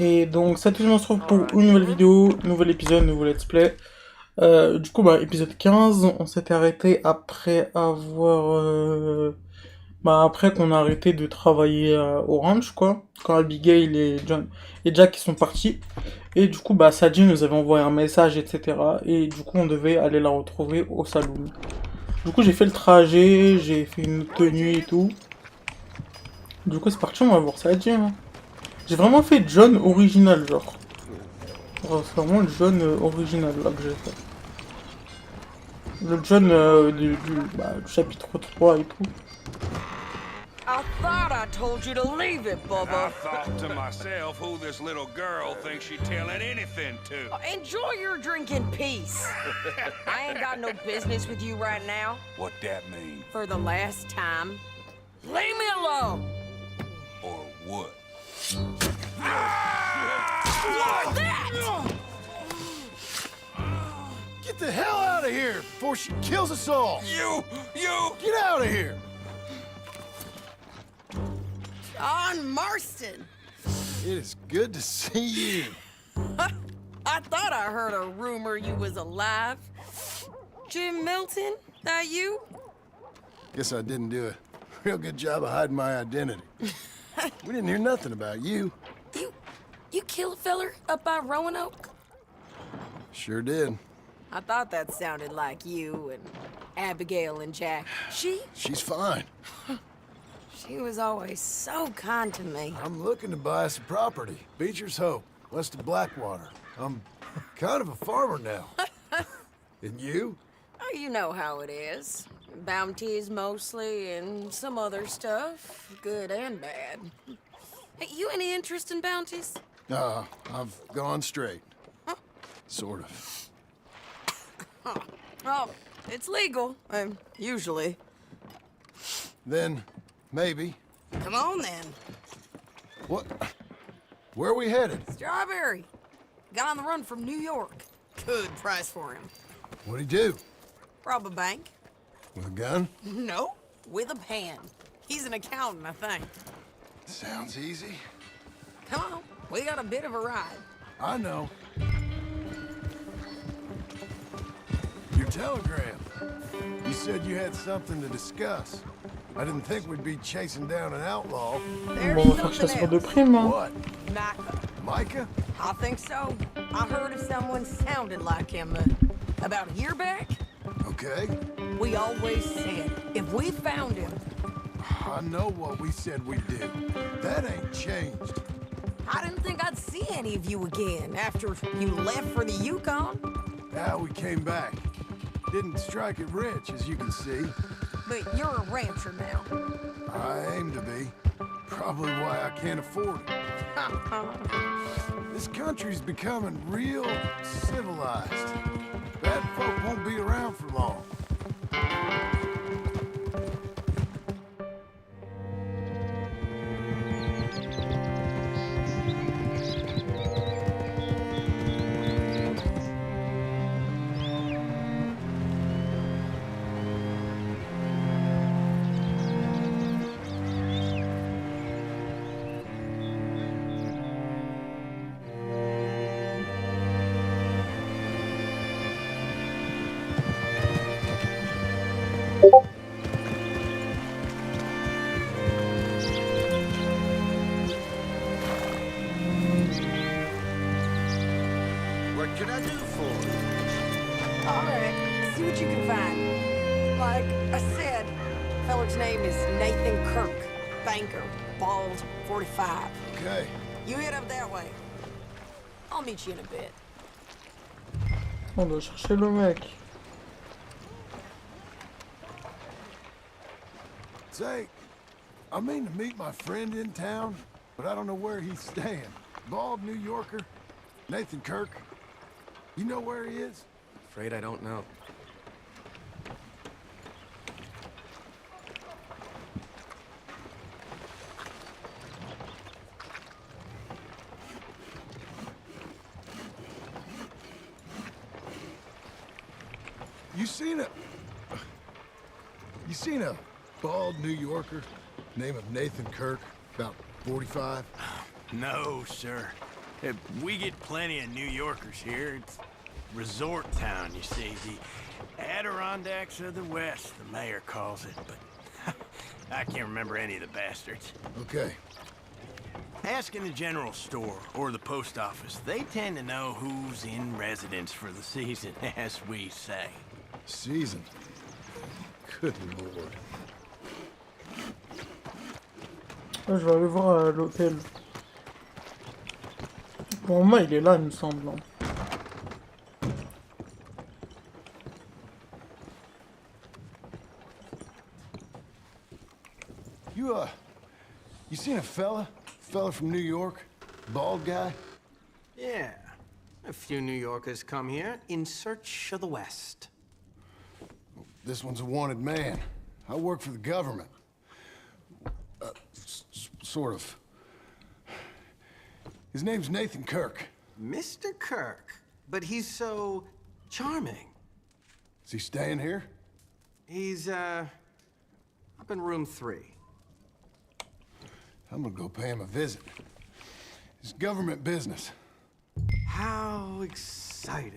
Et donc cette semaine on se retrouve pour une nouvelle vidéo, nouvel épisode, nouveau let's play. Du coup épisode 15, on s'était arrêté après avoir... après qu'on a arrêté de travailler au ranch quoi. Quand Abigail et John et Jack ils sont partis. Et du coup Sadie nous avait envoyé un message etc. Et du coup on devait aller la retrouver au saloon. Du coup j'ai fait le trajet, j'ai fait une tenue et tout. Du coup c'est parti, on va voir Sadie hein. J'ai vraiment fait John original genre. C'est vraiment le John original là que j'ai fait. Le John du chapitre 3 et tout. I thought I told you to leave it, Bubba. I thought to myself who this little girl thinks she's telling anything to. Enjoy your drink in peace. I ain't got no business with you right now. What that mean? For the last time, leave me alone. Or what? Like that! Get the hell out of here before she kills us all! You! Get out of here! John Marston. It is good to see you. I thought I heard a rumor you was alive. Jim Milton, that you? Guess I didn't do a real good job of hiding my identity. We didn't hear nothing about you. You kill a feller up by Roanoke? Sure did. I thought that sounded like you and Abigail and Jack. She's fine. She was always so kind to me. I'm looking to buy us a property. Beecher's Hope, west of Blackwater. I'm kind of a farmer now. And you? Oh, you know how it is. Bounties mostly, and some other stuff, good and bad. Hey, you any interest in bounties? I've gone straight. Sort of. Oh, it's legal, usually. Then, maybe. Come on, then. What? Where are we headed? Strawberry. Got on the run from New York. Good price for him. What'd he do? Rob a bank? With a gun? No, with a pen. He's an accountant, I think. Sounds easy. Come on, we got a bit of a ride. I know. Your telegram. You said you had something to discuss. I didn't think we'd be chasing down an outlaw. There's Bon, on va faire something chasseur de else. primes hein. What? Micah. Micah? I think so. I heard of someone sounded like him about a year back. Okay. We always said if we found him, I know what we said we'd do. That ain't changed. I didn't think I'd see any of you again after you left for the Yukon. Now we came back. Didn't strike it rich, as you can see. But you're a rancher now. I aim to be. Probably why I can't afford it. This country's becoming real civilized. Bad folk won't be around for long. What can I do for you? All right, see what you can find. Like I said, feller's name is Nathan Kirk, banker, bald, 45. Okay. You head up that way. I'll meet you in a bit. On doit chercher le mec. Say, I mean to meet my friend in town, but I don't know where he's staying. Bald New Yorker, Nathan Kirk. You know where he is? Afraid I don't know. You seen a bald New Yorker, name of Nathan Kirk, about 45? No, sir. We get plenty of New Yorkers here. It's resort town, you see. The Adirondacks of the West, the mayor calls it, but I can't remember any of the bastards. Okay. Ask in the general store or the post office. They tend to know who's in residence for the season, as we say. Season. Good lord. Je vais aller voir à l'hôtel. Pour moi, il est là, il me semble. Hein. You seen a fella? Fella from New York? Bald guy? Yeah. A few New Yorkers come here in search of the West. This one's a wanted man. I work for the government. Sort of. His name's Nathan Kirk. Mr. Kirk? But he's so charming. Is he staying here? He's, up in room 3. I'm gonna go pay him a visit. It's government business. How exciting.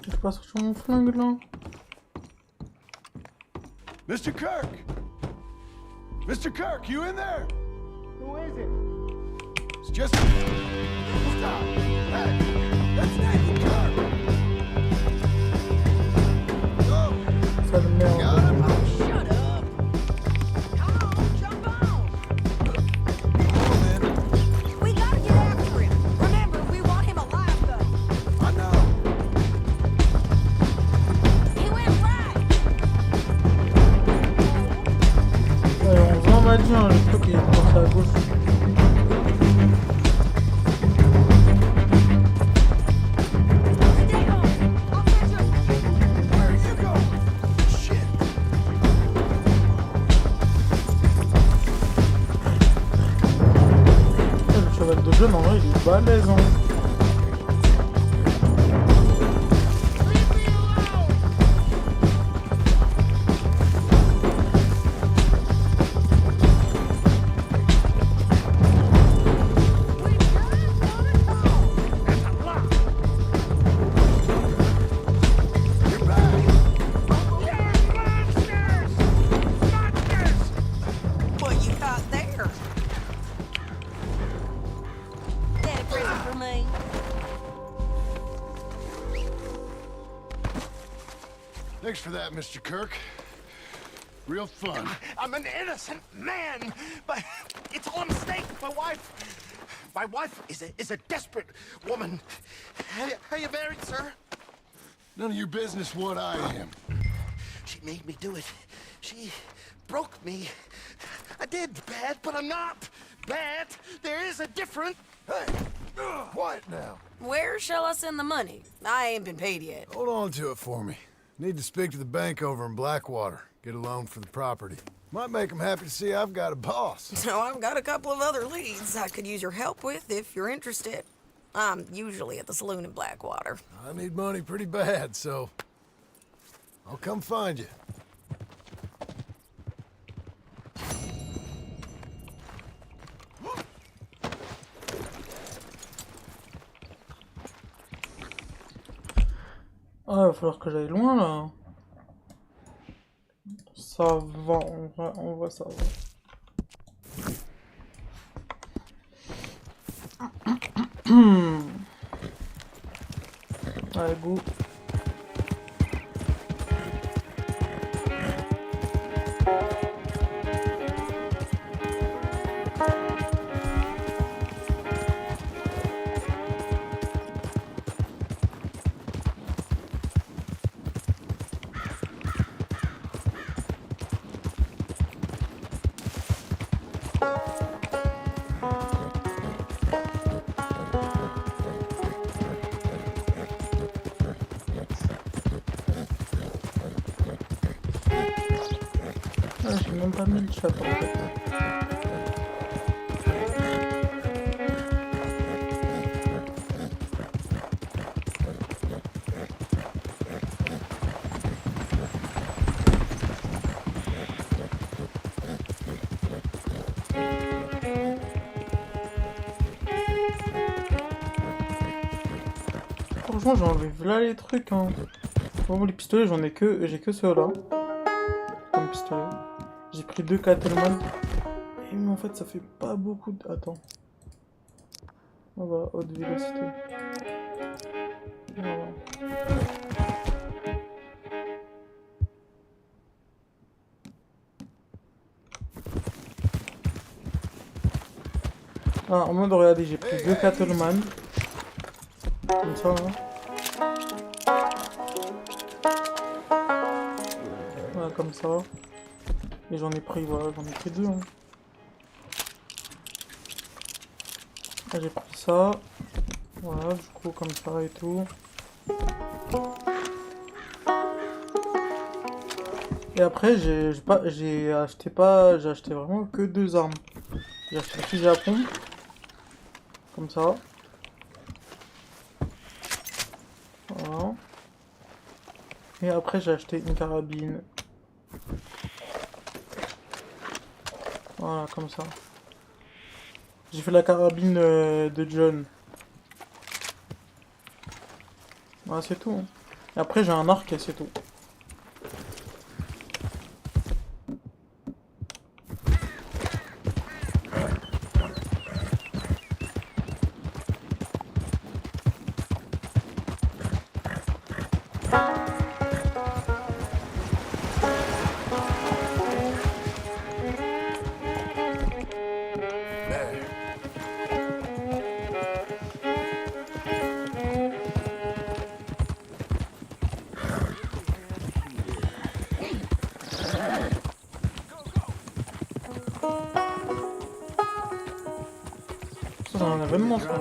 Je passe sur mon flingue là. Mr. Kirk! Mr. Kirk, you in there? Who is it? It's just... Stop! Hey! That's Nathan Kirk! Oh! Ça le merde. Got him! Shut up! Come on, jump on! Oh, man. We gotta get after him. Remember, we want him alive, though. I know. He went right. Ouais, on voit Madien, le truc qui est passé à gauche. Stay home. I'll catch you. Where are you going? Shit. Le cheval de jeu, non, il est balèze. Hein. Leave me alone. We just wanna talk. That's a lot. You're back. You're monsters! Monsters! What you got there? That a present for me? Thanks for that, Mr. Kirk. Real fun. I'm an innocent man, but it's all a mistake. My wife is a desperate woman. Are you married, sir? None of your business what I am. She made me do it. She broke me. I did bad, but I'm not bad. There is a difference. Hey, quiet now. Where shall I send the money? I ain't been paid yet. Hold on to it for me. Need to speak to the bank over in Blackwater. Get a loan for the property. Might make them happy to see I've got a boss. So I've got a couple of other leads I could use your help with if you're interested. I'm usually at the saloon in Blackwater. I need money pretty bad, so I'll come find you. Ah, il va falloir que j'aille loin là. Ça va, on va ça va. Allez, go. Ah, j'ai même pas mis le chat en fait. Franchement, j'ai enlevé là les trucs, hein. Bon, les pistolets, j'ai que ceux-là. Comme pistolet. J'ai pris 2 Cattleman. Et mais en fait, ça fait pas beaucoup de... Attends. On va haute vélocité. Voilà. Ah, en mode, regardez, j'ai pris 2 Cattleman. Comme ça, hein. Voilà, comme ça. Et j'en ai pris, voilà, j'en ai pris 2. Hein. Là, j'ai pris ça. Voilà, du coup, comme ça et tout. Et après, j'ai acheté vraiment que 2 armes. J'ai acheté le fusil à pompe. Comme ça. Voilà. Et après, j'ai acheté une carabine. Voilà, comme ça. J'ai fait la carabine de John. Voilà, c'est tout. Hein. Et après, j'ai un arc et c'est tout. C'est un événement, ça.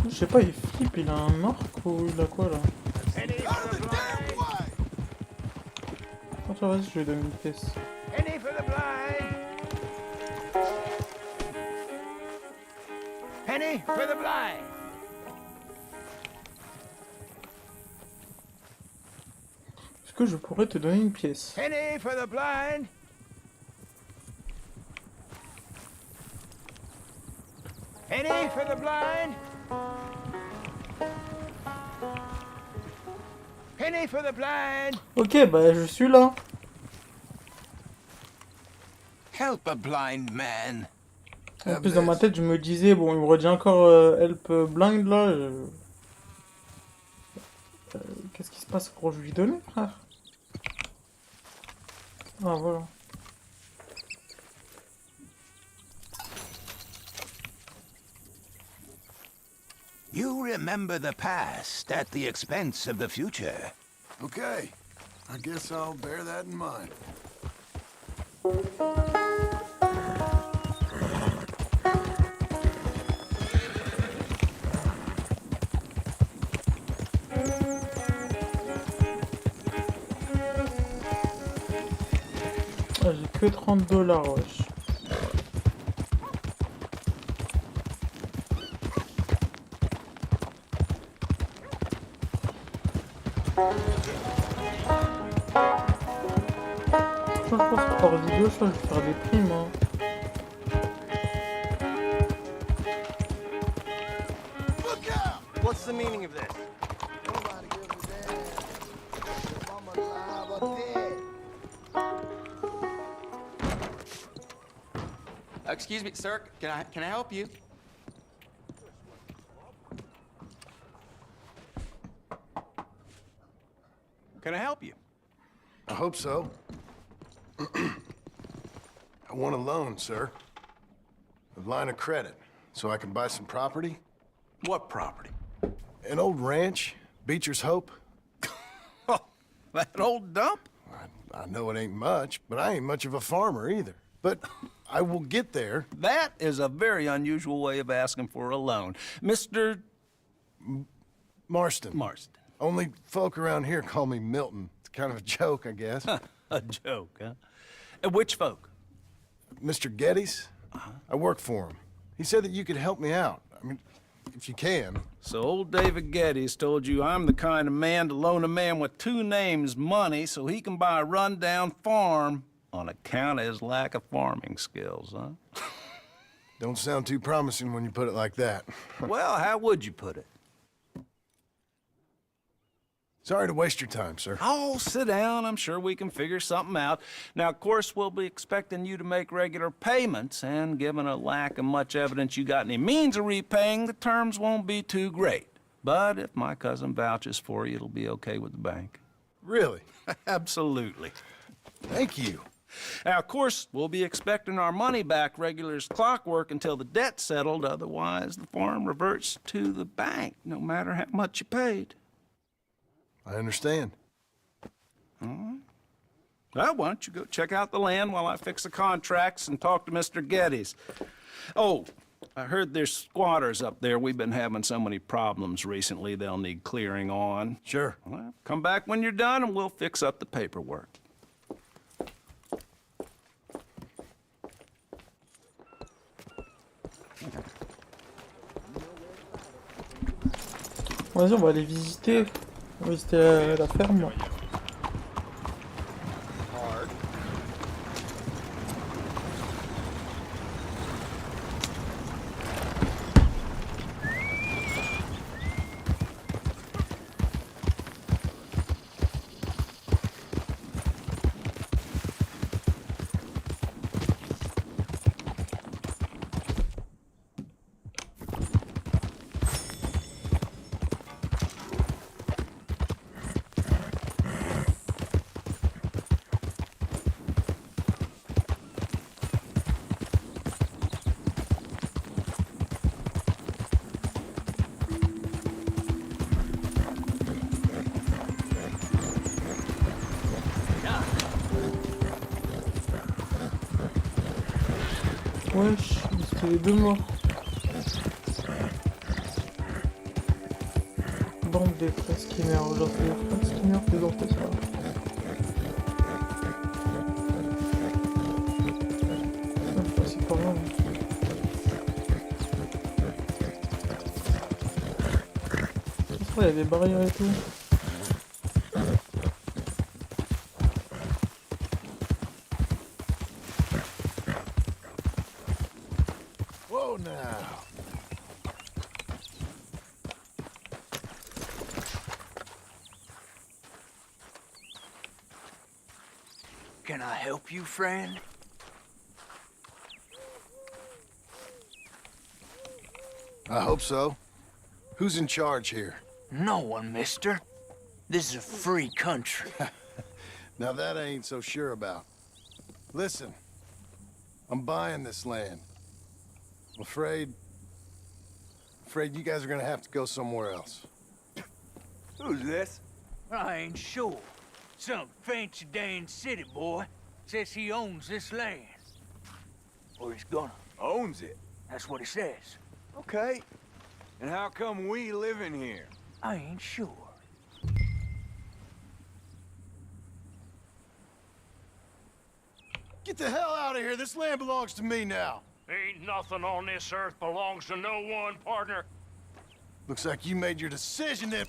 Je sais pas, il flippe, il a un arc ou il a quoi là? Attends, vas-y, je lui donne une pièce. Penny for the blind. Est-ce que je pourrais te donner une pièce? Penny for the blind. Penny for the blind. Penny for the blind. Ok, bah je suis là. Help a blind man. En plus, dans ma tête, je me disais, bon, il me redit encore help blind là. Qu'est-ce qui se passe pour lui donner, frère? Ah, voilà. You remember the past at the expense of the future. Okay. I guess I'll bear that in mind. Ah, j'ai que 30 $, wesh. Je pense que par vidéo, je vais faire des primes. Hein. What's the meaning of this? Nobody gives a damn if I'm alive or dead. Excuse me, sir. Can I help you? Can I help you? I hope so. I want a loan, sir. A line of credit, so I can buy some property. What property? An old ranch, Beecher's Hope. Oh, that old dump? I know it ain't much, but I ain't much of a farmer either. But I will get there. That is a very unusual way of asking for a loan. Mr. Marston. Marston. Only folk around here call me Milton. It's kind of a joke, I guess. A joke, huh? And which folk? Mr. Geddes, I work for him. He said that you could help me out. I mean, if you can. So old David Geddes told you I'm the kind of man to loan a man with two names money so he can buy a rundown farm on account of his lack of farming skills, huh? Don't sound too promising when you put it like that. Well, how would you put it? Sorry to waste your time, sir. Oh, sit down. I'm sure we can figure something out. Now, of course, we'll be expecting you to make regular payments, and given a lack of much evidence you got any means of repaying, the terms won't be too great. But if my cousin vouches for you, it'll be okay with the bank. Really? Absolutely. Thank you. Now, of course, we'll be expecting our money back regular as clockwork until the debt's settled. Otherwise, the farm reverts to the bank, no matter how much you paid. I understand. All right. Well, why don't you go check out the land while I fix the contracts and talk to Mr. Geddes. Oh, I heard there's squatters up there. We've been having so many problems recently, they'll need clearing on. Sure. Well, come back when you're done and we'll fix up the paperwork. Vas-y, on va aller visiter. On va visiter la ferme. Wesh, c'était les deux morts. Bande des frères Skinner, genre c'est les frères Skinner qui ont fait ça. Ah, je passais par là. C'est vrai, il y a des barrières et tout. Whoa now. Can I help you, friend? I hope so. Who's in charge here? No one, mister. This is a free country. Now that I ain't so sure about. Listen, I'm buying this land. I'm afraid you guys are gonna have to go somewhere else. Who's this? I ain't sure. Some fancy Dan city boy says he owns this land. Or he's gonna. Owns it? That's what he says. Okay. And how come we live in here? I ain't sure. Get the hell out of here. This land belongs to me now. Ain't nothing on this earth belongs to no one, partner. Looks like you made your decision then.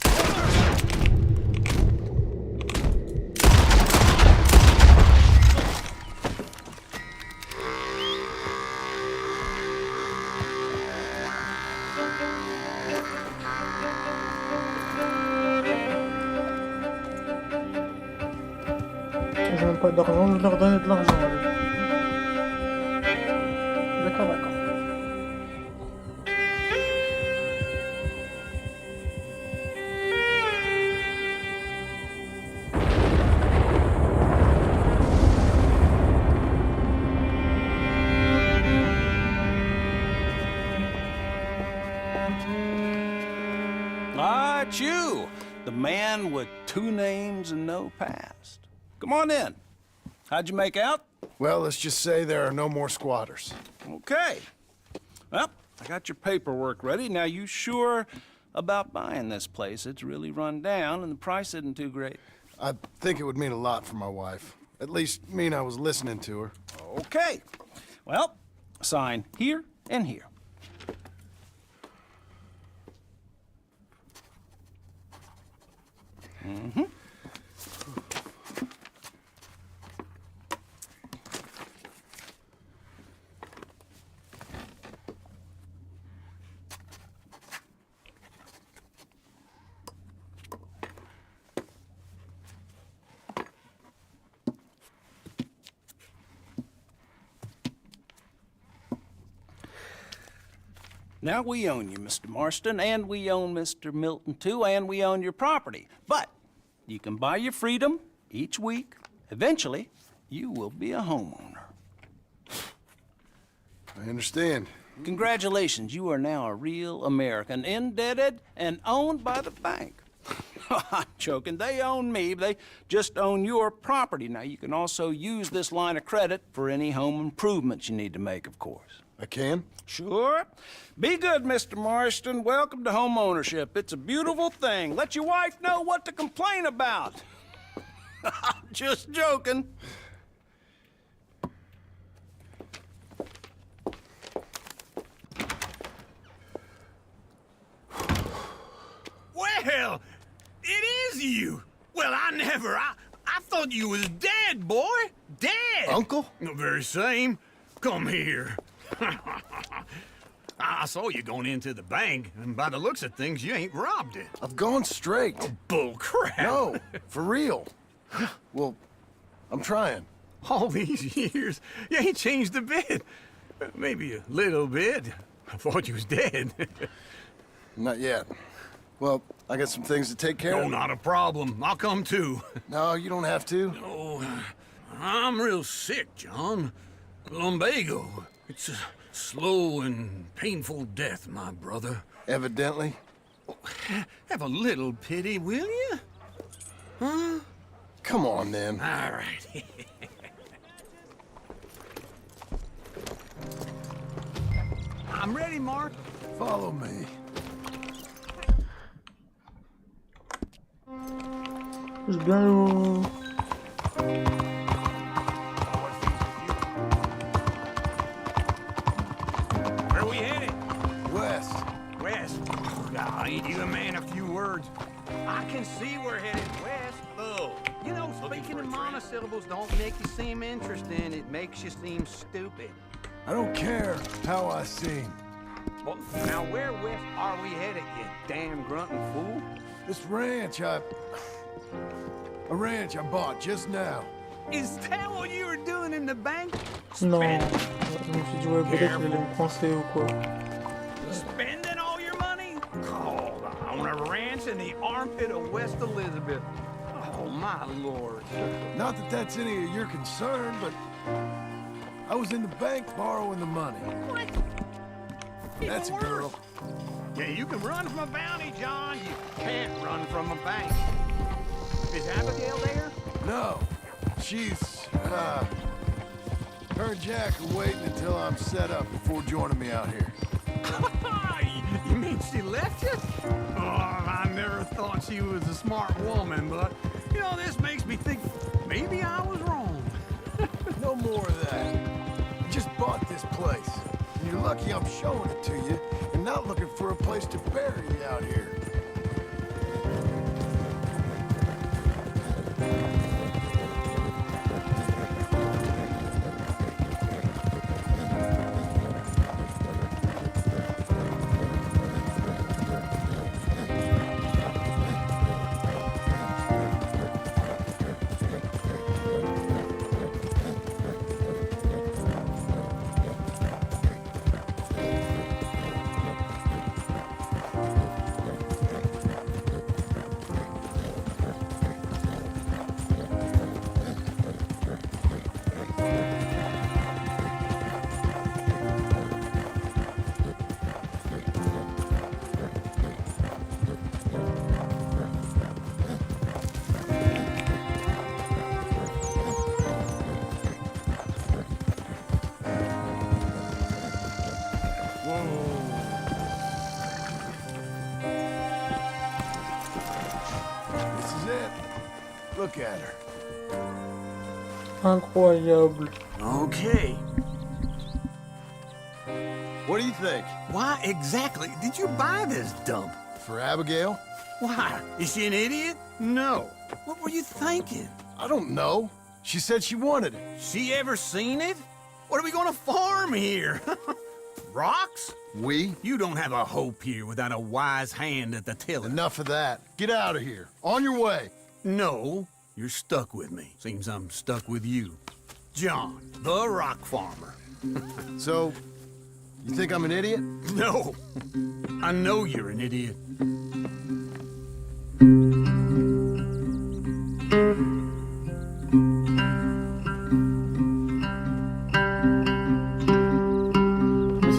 J'ai même pas d'argent, je vais leur donner de l'argent. D'accord, d'accord. Ah, it's you, the man with two names and no past. Come on in. How'd you make out? Well, let's just say there are no more squatters. Okay. Well, I got your paperwork ready. Now, you sure about buying this place? It's really run down, and the price isn't too great. I think it would mean a lot for my wife. At least mean I was listening to her. Okay. Well, sign here and here. Mm-hmm. Now, we own you, Mr. Marston, and we own Mr. Milton, too, and we own your property. But you can buy your freedom each week. Eventually, you will be a homeowner. I understand. Congratulations, you are now a real American, indebted and owned by the bank. I'm joking. They own me. They just own your property. Now, you can also use this line of credit for any home improvements you need to make, of course. I can? Sure. Be good, Mr. Marston. Welcome to home ownership. It's a beautiful thing. Let your wife know what to complain about. Just joking. Well, it is you. Well, I thought you was dead, boy. Dead. Uncle? The very same. Come here. I saw you going into the bank, and by the looks of things, you ain't robbed it. I've gone straight. Oh, bull crap. No, for real. Well, I'm trying. All these years, you ain't changed a bit. Maybe a little bit. I thought you was dead. Not yet. Well, I got some things to take care No, of. not a problem. I'll come too. No, you don't have to. Oh, I'm real sick, John. Lumbago. It's a slow and painful death, my brother. Evidently. Have a little pity, will you? Huh? Come on, then. All right. I'm ready, Mark. Follow me. C'est bien le... Where we headed? West. West. Now, ain't you a man of few words? I can see we're headed west. Oh. You know, speaking in monosyllables don't make you seem interesting. It makes you seem stupid. I don't care how I seem. Well, now where west are we headed, you damn grunting fool? This ranch a ranch I bought just now. Is that what you were doing in the bank? Non, je me suis dit ouais peut-être qu'il allait me coincer ou quoi. Spending all your money? Oh, on a ranch in the armpit of West Elizabeth. Oh, my lord. Not that that's any of your concern, but I was in the bank borrowing the money. What? That's a girl. Yeah, you can run from a bounty, John. You can't run from a bank. Is Abigail there? No. She's, her and Jack are waiting until I'm set up before joining me out here. You mean she left you? Oh, I never thought she was a smart woman, but, you know, this makes me think maybe I was wrong. No more of that. You just bought this place. And you're lucky I'm showing it to you and not looking for a place to bury you out here. Look at her. Incroyable. Okay. What do you think? Why exactly did you buy this dump? For Abigail? Why? Is she an idiot? No. What were you thinking? I don't know. She said she wanted it. She ever seen it? What are we gonna farm here? Rocks? We? You don't have a hope here without a wise hand at the tiller. Enough of that. Get out of here. On your way. No, you're stuck with me. Seems I'm stuck with you. John, the rock farmer. So, you think I'm an idiot? No. I know you're an idiot.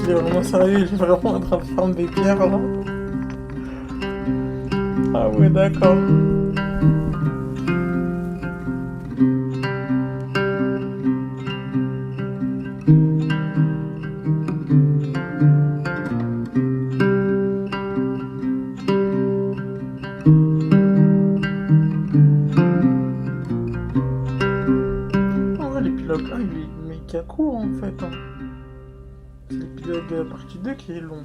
Il est vraiment sérieux, il est vraiment en train de faire des pierres là. Ah ouais, d'accord. Ah ouais, l'épilogue 1 il est méga court en fait. Hein. C'est l'épilogue partie 2 qui est long.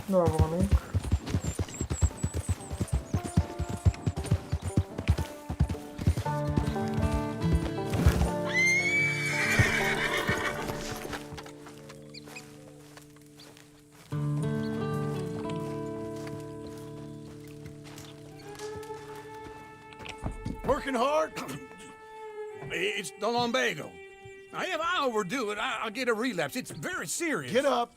On va avoir l'oncle. Working hard? It's the lumbago. Now, if I overdo it, I'll get a relapse. It's very serious. Get up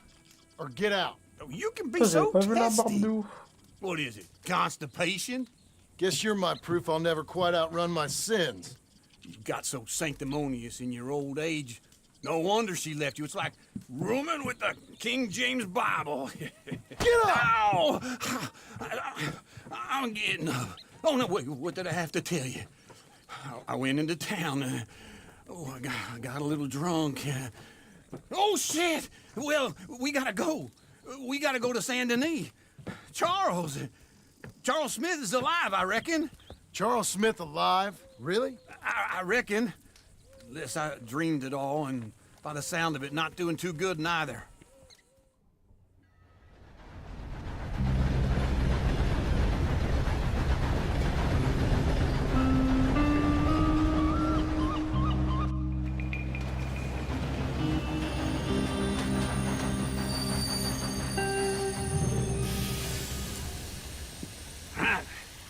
or get out. You can be so Pas vu la barbe testy. de ouf. What is it, constipation? Guess you're my proof I'll never quite outrun my sins. You got so sanctimonious in your old age. No wonder she left you. It's like rooming with the King James Bible. Get up! Ow! I'm getting up. Oh, no, wait, what did I have to tell you? I went into town. I got a little drunk. Oh, shit! Well, we gotta go. We gotta go to Saint Denis. Charles Smith is alive, I reckon. Charles Smith alive? Really? I reckon. Unless I dreamed it all, and by the sound of it, not doing too good neither.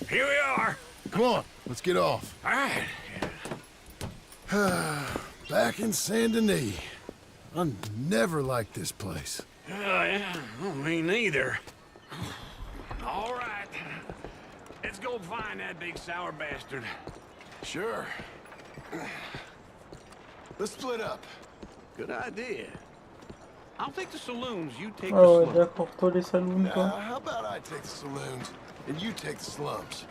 Here we are. Come on, let's get off. All right. Back in Saint Denis. I never liked this place. Yeah, me neither. All right. Let's go find that big sour bastard. Sure. Let's split up. Good idea. I'll take the saloons, you take Ah the ouais, slums. d'accord, toi les saloons toi. How about I take the saloons and you take the slums?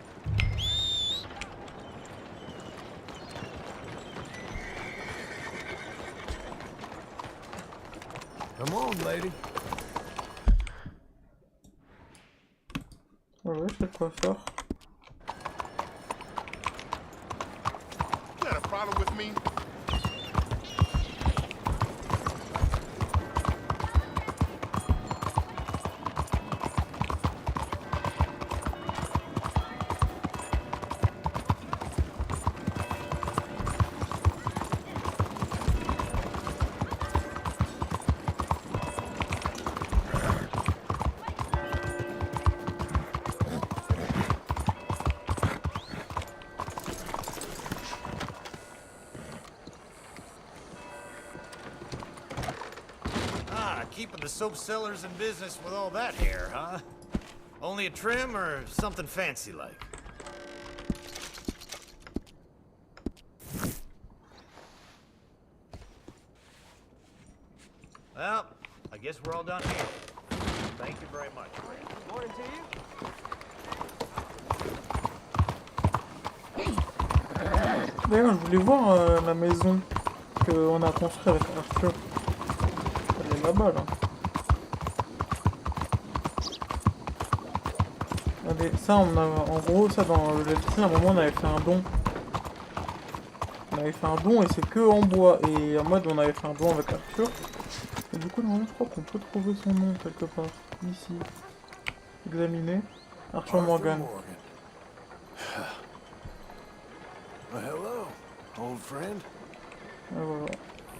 Come on, lady. Ouais, je sais quoi faire. You got a problem with me? Keeping the soap sellers in business with all that hair, huh? Only a trim or something fancy like? Well, I guess we're all done here. Thank you very much, Grant. Morning to you. D'ailleurs, je voulais voir la maison qu'on a construite avec Arthur. Elle est là-bas, là. Regardez, ça, en gros, ça, dans le Let's Play, à un moment, on avait fait un don. On avait fait un don et c'est que en bois. Et en mode, on avait fait un don avec Arthur. Et du coup, normalement, je crois qu'on peut trouver son nom quelque part. Ici. Examiner. Arthur Morgan. Well, hello, old friend. Et voilà.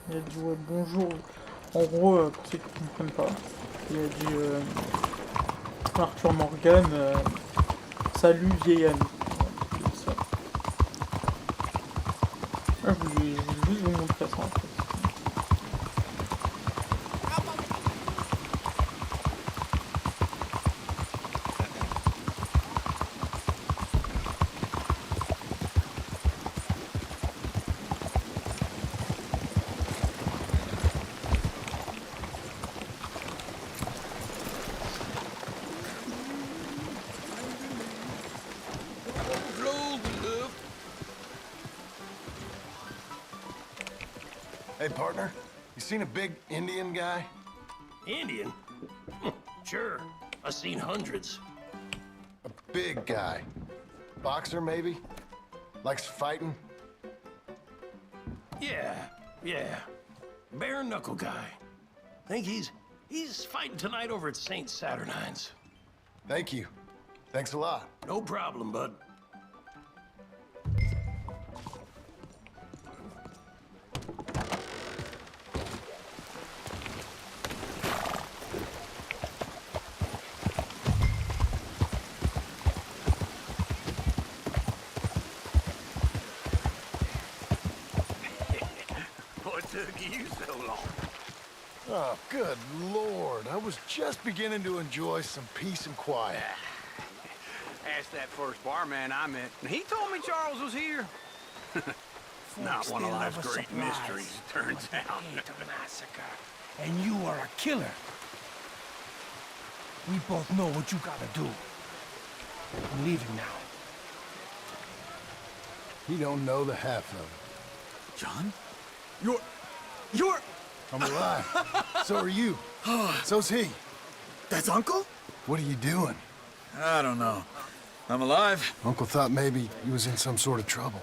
Il a dit ouais, bonjour. En gros, pour ceux qui ne comprennent pas, il a dit Arthur Morgan, salut vieil ami. Voilà, c'est ça. Ah, je voulais juste vous montrer ça en fait. Hey, partner, you seen a big Indian guy? Indian? Sure. I've seen hundreds. A big guy. Boxer, maybe? Likes fighting? Yeah. Bare knuckle guy. Think he's fighting tonight over at St. Saturnine's. Thank you. Thanks a lot. No problem, bud. What took you so long? Oh, good Lord. I was just beginning to enjoy some peace and quiet. Asked that first barman I met, and he told me Charles was here. Not one of life's great mysteries, turns out. A massacre, and you are a killer. We both know what you gotta do. I'm leaving now. You don't know the half of it. John? You're... I'm alive. So are you. So's he. That's Uncle? What are you doing? I don't know. I'm alive. Uncle thought maybe he was in some sort of trouble.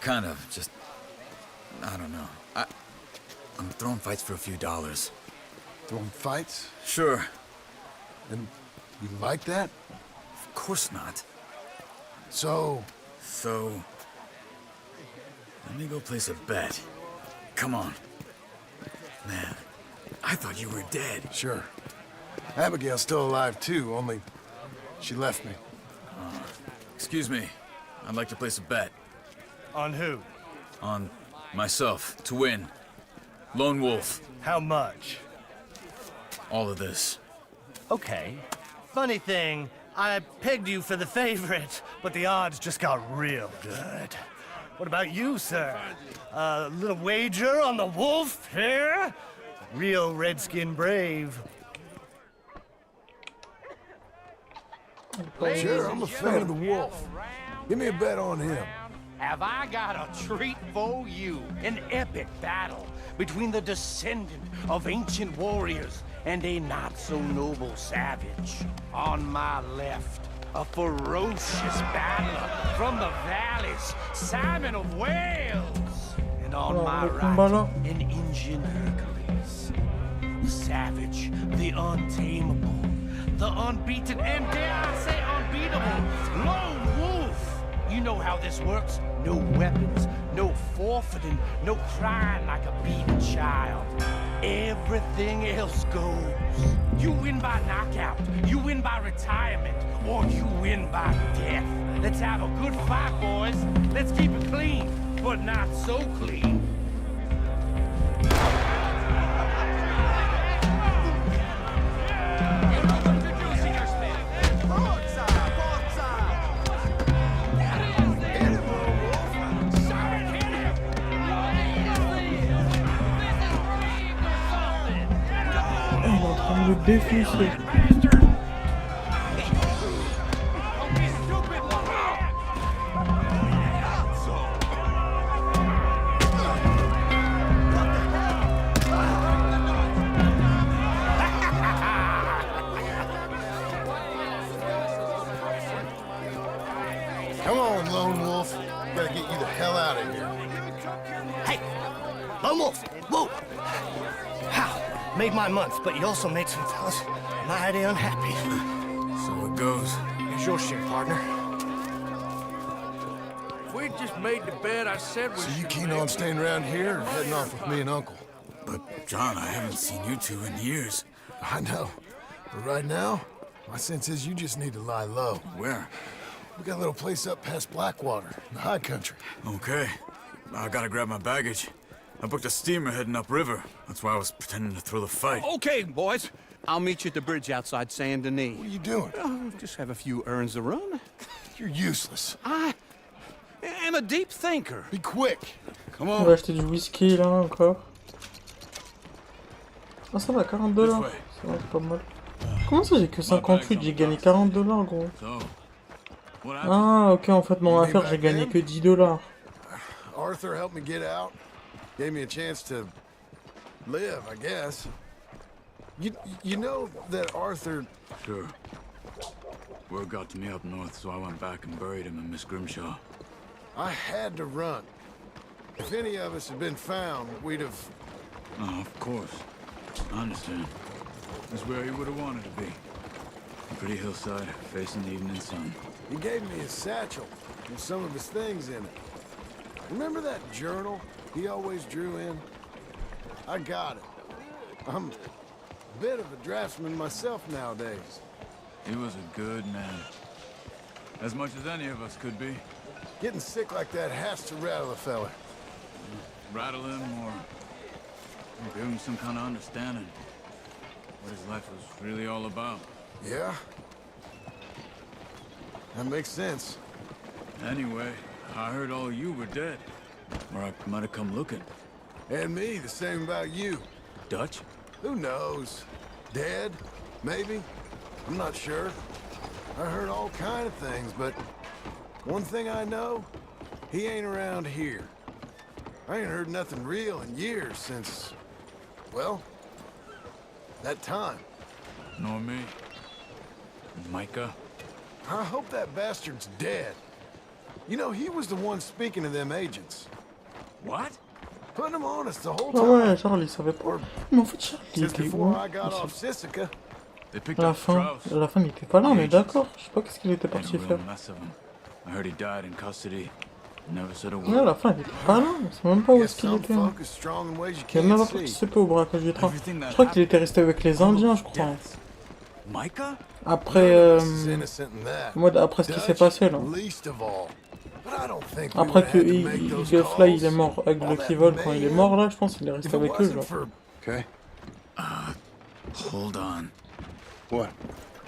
Kind of. Just... I don't know. I'm throwing fights for a few dollars. Throwing fights? Sure. And you like that? Of course not. So... Let me go place a bet. Come on. Man, I thought you were dead. Sure. Abigail's still alive too, only she left me. Excuse me. I'd like to place a bet. On who? On myself, to win. Lone Wolf. How much? All of this. Okay. Funny thing, I pegged you for the favorite, but the odds just got real good. What about you, sir? A little wager on the wolf here? Real redskin brave. Sure, I'm a fan of the wolf. Give me a bet on him. Have I got a treat for you? An epic battle between the descendant of ancient warriors and a not-so-noble savage. On my left, a ferocious battler from the valleys, Simon of Wales. And on my right, an Indian Hercules. The savage, the untamable, the unbeaten, and dare I say unbeatable, Lone Wolf. You know how this works. No weapons, no forfeiting, no crying like a beaten child. Everything else goes. You win by knockout, you win by retirement, or you win by death. Let's have a good fight, boys. Let's keep it clean, but not so clean. Le défoncer. move, move. How? Made my month, but you also made some fellas mighty unhappy. So it goes. Here's your share, partner. If we just made the bed I said we So you should keen make, on staying around here or heading off with me and Uncle? But, John, I haven't seen you two in years. I know. But right now, my sense is you just need to lie low. Where? We got a little place up past Blackwater, in the high country. Okay. I gotta grab my baggage. I booked a steamer heading upriver. That's why I was pretending to throw the fight. Okay, boys. I'll meet you at the bridge outside Saint Denis. What are you doing? Oh, just have a few errands to run. You're useless. I am a deep thinker. Be quick. Come On on. va acheter du whisky là encore. Ah ça va, 40 $. Ça va, c'est pas mal. Comment ça j'ai que 58? J'ai gagné 40 $ gros. Ah ok, en fait mon affaire j'ai gagné que 10 $. Arthur helped me get out. Gave me a chance to live, I guess. You know that Arthur... Sure. Word got to me up north, so I went back and buried him in Miss Grimshaw. I had to run. If any of us had been found, we'd have... Oh, of course. I understand. That's where he would have wanted to be. A pretty hillside, facing the evening sun. He gave me his satchel with some of his things in it. Remember that journal he always drew in? I got it. I'm a bit of a draftsman myself nowadays. He was a good man. As much as any of us could be. Getting sick like that has to rattle a fella. Rattle him or give him some kind of understanding. What his life was really all about. Yeah? That makes sense. Anyway, I heard all you were dead. Or I might have come looking. And me, the same about you. Dutch? Who knows? Dead? Maybe? I'm not sure. I heard all kind of things, but one thing I know, he ain't around here. I ain't heard nothing real in years since, well, that time. Nor me. Micah? I hope that bastard's dead. You know, he was the one speaking to them agents. What? Putting them on us the whole Ah time. ouais, Charles il savait pas. Mais en fait Charles il Since était où? before I got off Sisika. They picked À la up fin, Strauss. à la fin il était pas là, on est d'accord. Je sais pas qu'est-ce qu'il était Made a parti real faire. mess of him. I heard he died in custody. Never said a Ouais, à word. la fin il était pas là, on sait même pas où Guess est-ce qu'il some était. folk is strong in ways you Il a même can't pas see. participé au braquage du train. Je crois qu'il était resté avec les Indiens, je crois. Micah? Après, Is innocent in that. moi, après ce qui s'est passé là. Least of all. But I don't think we Après would que have to make those Guff là il est calls. mort avec le Kivol, quand il est mort là, je pense qu'il est resté If it avec eux wasn't genre. for... Okay. Hold on. What?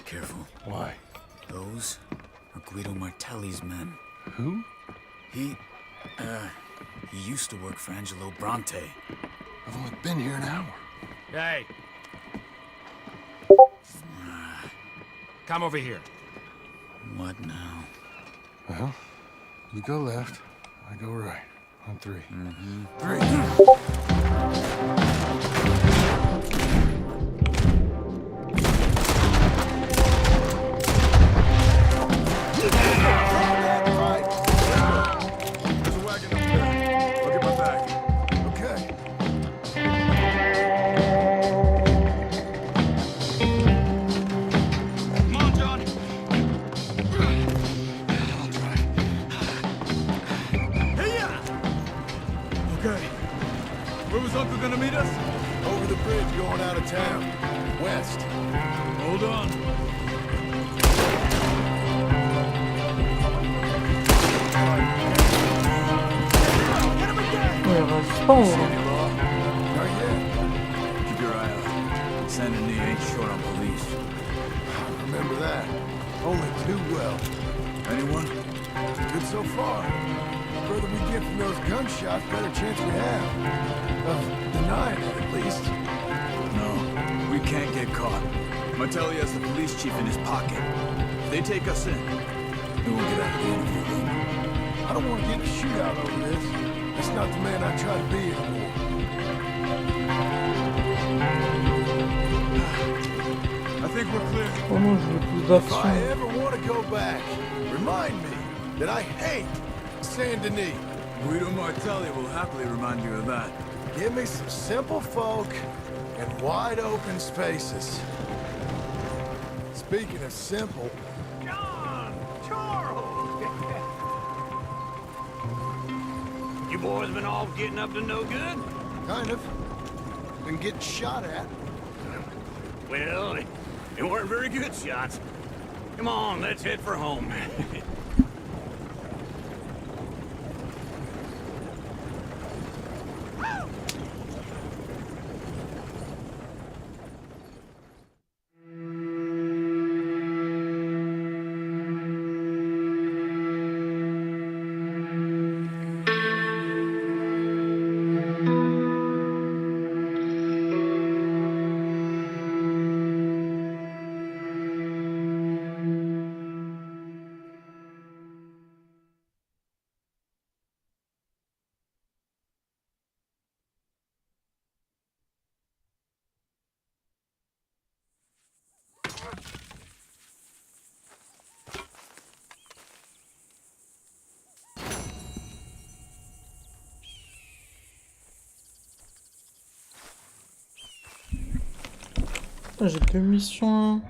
Careful. Why? Those are Guido Martelli's men. Who? He used to work for Angelo Bronte. I've only been here an hour. Hey. Come over here. What now? Well, you go left, I go right. On three. Mm-hmm. Three. There's a wagon up there. I'll get my bag. Okay. Come on, John. I'll try. Okay. Where was Uncle gonna meet us? Over the bridge going out of town. West. Hold on. Ouais, il reste pas en vrai. Not yet. Keep your eye out. Saint Denis ain't short on police. Remember that. Only too well. Anyone? Good so far. The further we get from those gunshots, better chance we have. Of denying it, at least. No, we can't get caught. Martelli has the police chief in his pocket. If they take us in, we won't get out of the interview room. I don't want to get in a shootout over this. That's not the man I try to be anymore. I think we're clear. Oh non, je veux plus If d'action. I ever want to go back, remind me that I hate Saint Denis. Guido Martelli will happily remind you of that. Give me some simple folk and wide open spaces. Speaking of simple... John! Charles! You boys been all getting up to no good? Kind of. Been getting shot at. Well, they weren't very good shots. Come on, let's head for home. J'ai 2 missions.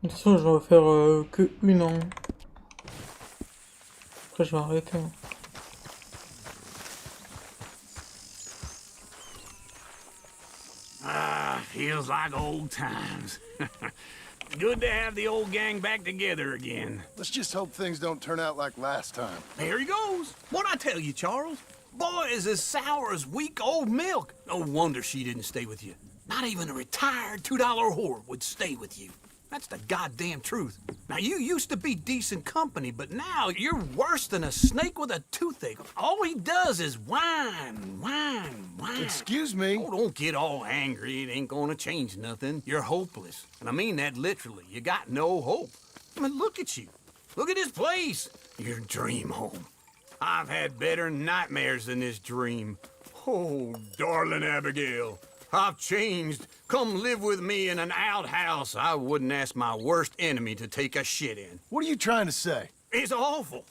De toute façon, je vais en faire que une. Hein. Après, je vais arrêter. Hein. Ah, feels like old times. Good to have the old gang back together again. Let's just hope things don't turn out like last time. There he goes. What'd I tell you, Charles? Boy is as sour as week-old milk. No wonder she didn't stay with you. Not even a retired $2 whore would stay with you. That's the goddamn truth. Now, you used to be decent company, but now you're worse than a snake with a toothache. All he does is whine, whine, whine. Excuse me? Oh, don't get all angry. It ain't gonna change nothing. You're hopeless. And I mean that literally. You got no hope. I mean, look at you. Look at this place. Your dream home. I've had better nightmares than this dream. Oh, darling Abigail. I've changed. Come live with me in an outhouse I wouldn't ask my worst enemy to take a shit in. What are you trying to say? It's awful.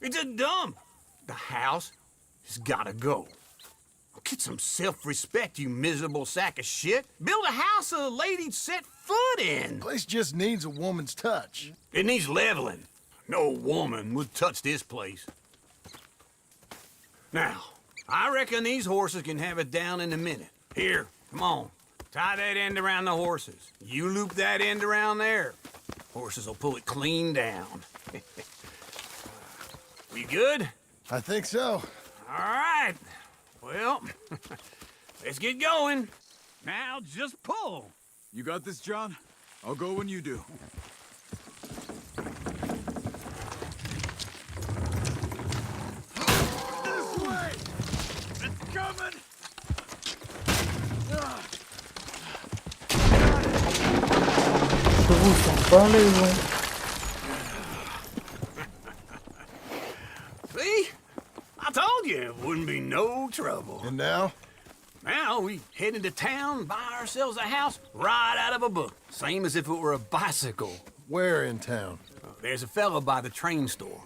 It's a dump. The house has gotta go. Get some self-respect, you miserable sack of shit. Build a house a lady'd set foot in. The place just needs a woman's touch. It needs leveling. No woman would touch this place. Now, I reckon these horses can have it down in a minute. Here, come on. Tie that end around the horses. You loop that end around there. Horses will pull it clean down. We good? I think so. All right. Well, let's get going. Now just pull. You got this, John? I'll go when you do. This way! It's coming! Chevaux sont pas les gens. See? I told you it wouldn't be no trouble. And now? Now we head into town, buy ourselves a house right out of a book. Same as if it were a bicycle. Where in town? There's a fella by the train store.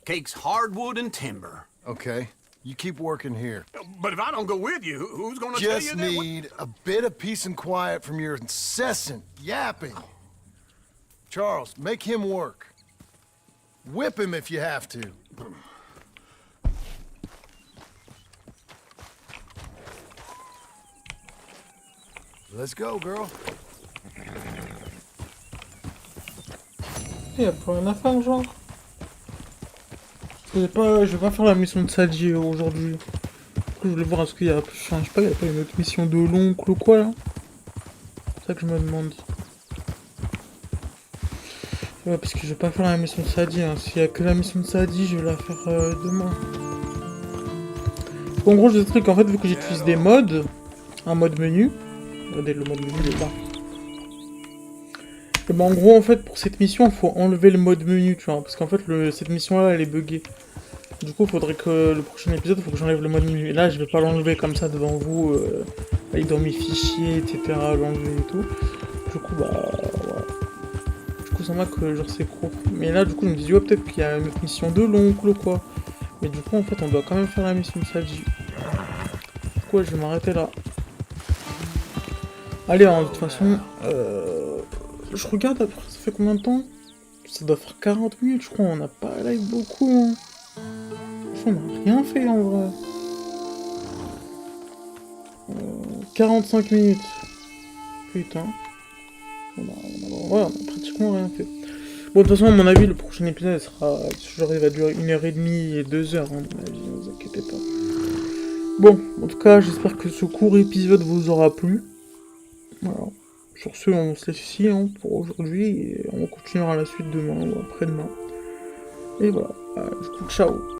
Cakes hardwood and timber. Okay. You keep working here. But if I don't go with you, who's gonna tell you Just that? need a bit of peace and quiet from your incessant yapping. Charles, make him work. Whip him if you have to. Let's go, girl. Il y a plus rien à faire, genre. Je vais pas faire la mission de Sadie aujourd'hui. Je voulais voir est-ce qu'il y a, enfin, je sais pas, il y a pas une autre mission de l'oncle ou quoi là. C'est ça que je me demande. Ouais, parce que je vais pas faire la mission de Sadie. Hein. S'il y a que la mission de Sadie, je vais la faire demain. En gros, j'ai des trucs en fait vu que j'utilise des modes, un mode menu. Regardez le mode menu il est là. Et ben en gros en fait pour cette mission il faut enlever le mode menu tu vois parce qu'en fait cette mission là elle est buggée. Du coup il faudrait que le prochain épisode il faut que j'enlève le mode menu et là je vais pas l'enlever comme ça devant vous aller dans mes fichiers, etc., l'enlever et tout. Du coup, bah, voilà. Du coup, ça va que genre c'est court. Mais là, du coup, je me dis, ouais, peut-être qu'il y a une autre mission de l'oncle ou quoi. Mais du coup, en fait, on doit quand même faire la mission, ça dit. Du coup, ouais, je vais m'arrêter là. Allez, hein, de toute façon, je regarde après, ça fait combien de temps? Ça doit faire 40 minutes, je crois, on n'a pas live beaucoup, hein. On n'a rien fait, en vrai. 45 minutes. Putain. Ouais, on a pratiquement rien fait. Bon, de toute façon, à mon avis, le prochain épisode sera... Genre, il va durer 1h30 et 2h, hein, à mon avis, ne vous inquiétez pas. Bon, en tout cas, j'espère que ce court épisode vous aura plu. Voilà. Sur ce, on se laisse ici hein, pour aujourd'hui, et on continuera la suite demain ou après-demain. Et voilà, du coup, ciao.